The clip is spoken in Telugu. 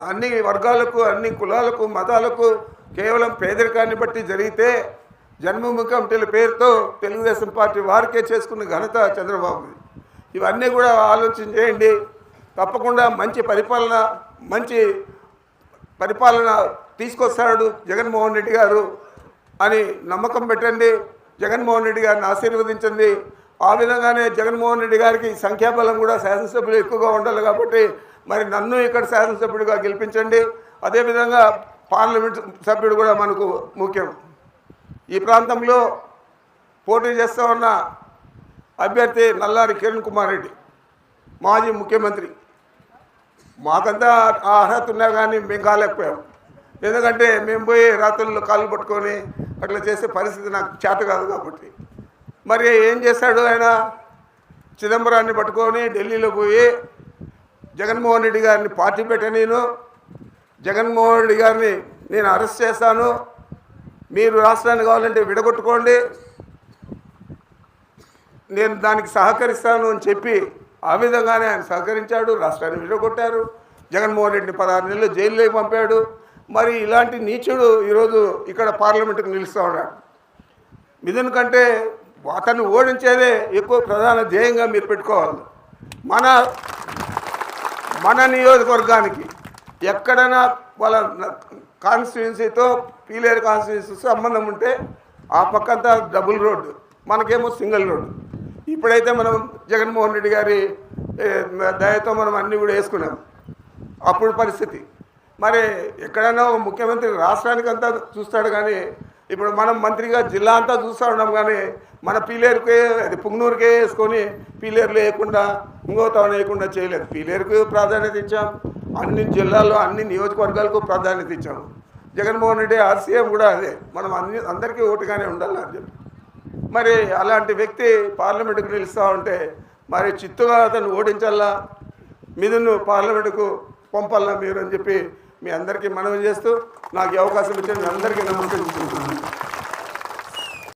అన్ని వర్గాలకు, అన్ని కులాలకు, మతాలకు కేవలం పేదరికాన్ని బట్టి జరిగితే జన్మభూమి కమిటీల పేరుతో తెలుగుదేశం పార్టీ వారికే చేసుకున్న ఘనత చంద్రబాబు. ఇవన్నీ కూడా ఆలోచన చేయండి. తప్పకుండా మంచి పరిపాలన తీసుకొస్తాడు జగన్మోహన్ రెడ్డి గారు అని నమ్మకం పెట్టండి. జగన్మోహన్ రెడ్డి గారిని ఆశీర్వదించండి. ఆ విధంగానే జగన్మోహన్ రెడ్డి గారికి సంఖ్యాబలం కూడా శాసనసభ్యులు ఎక్కువగా ఉండాలి కాబట్టి మరి నన్ను ఇక్కడ శాసనసభ్యుడిగా గెలిపించండి. అదేవిధంగా పార్లమెంట్ సభ్యుడు కూడా మనకు ముఖ్యం. ఈ ప్రాంతంలో పోటీ చేస్తూ ఉన్న అభ్యర్థి నల్లారి కిరణ్ కుమార్ రెడ్డి, మాజీ ముఖ్యమంత్రి. మాకంతా ఆ అర్హత ఉన్నా కానీ మేము కాలేకపోయాం. ఎందుకంటే మేము పోయి రాత్రుల్లో కాళ్ళు పట్టుకొని అట్లా చేసే పరిస్థితి నాకు చేత కాదు కాబట్టి. మరి ఏం చేశాడు ఆయన? చిదంబరాన్ని పట్టుకొని ఢిల్లీలో పోయి జగన్మోహన్ రెడ్డి గారిని పార్టీ పెట్టనీను, జగన్మోహన్ రెడ్డి గారిని నేను అరెస్ట్ చేస్తాను, మీరు రాష్ట్రాన్ని కావాలంటే విడగొట్టుకోండి, నేను దానికి సహకరిస్తాను అని చెప్పి ఆ విధంగానే ఆయన సహకరించాడు. రాష్ట్రాన్ని విడగొట్టారు. జగన్మోహన్ రెడ్డిని 16 నెలలు జైల్లోకి పంపాడు. మరి ఇలాంటి నీచుడు ఈరోజు ఇక్కడ పార్లమెంటుకు నిలుస్తూ ఉన్నాడు. మిథున్ కంటే అతన్ని ఓడించేదే ఎక్కువ ప్రధాన ధ్యేయంగా మీరు పెట్టుకోవాలి. మన నియోజకవర్గానికి ఎక్కడైనా వాళ్ళ కాన్స్టిట్యున్సీతో పీలేరు కాన్స్టిట్యున్సీ సంబంధం ఉంటే ఆ పక్కంతా డబుల్ రోడ్డు, మనకేమో సింగిల్ రోడ్డు. ఇప్పుడైతే మనం జగన్మోహన్ రెడ్డి గారి దయతో మనం అన్నీ కూడా వేసుకున్నాం. అప్పుడు పరిస్థితి మరి ఎక్కడైనా ముఖ్యమంత్రి రాష్ట్రానికి అంతా చూస్తాడు, కానీ ఇప్పుడు మనం మంత్రిగా జిల్లా అంతా చూస్తూ ఉన్నాం. కానీ మన పీలేరుకే, అది పుంగనూరుకే వేసుకొని పీలేరులో వేయకుండా ఇంకోతో వేయకుండా చేయలేదు. పీలేరుకు ప్రాధాన్యత ఇచ్చాం, అన్ని జిల్లాల్లో అన్ని నియోజకవర్గాలకు ప్రాధాన్యత ఇచ్చాము. జగన్మోహన్ రెడ్డి ఆర్సీఎం కూడా అదే, మనం అందరికీ ఓటుగానే ఉండాలి అని చెప్పి. మరి అలాంటి వ్యక్తి పార్లమెంటుకు నిలుస్తూ ఉంటే మరి చిత్తుగా అతను ఓడించాలా, మిథున్ను పార్లమెంటుకు పంపాలా మీరు అని చెప్పి మీ అందరికీ మనవి చేస్తూ నాకు అవకాశం ఇచ్చిన మీ అందరికీ నమస్కరించుకుంటున్నాను.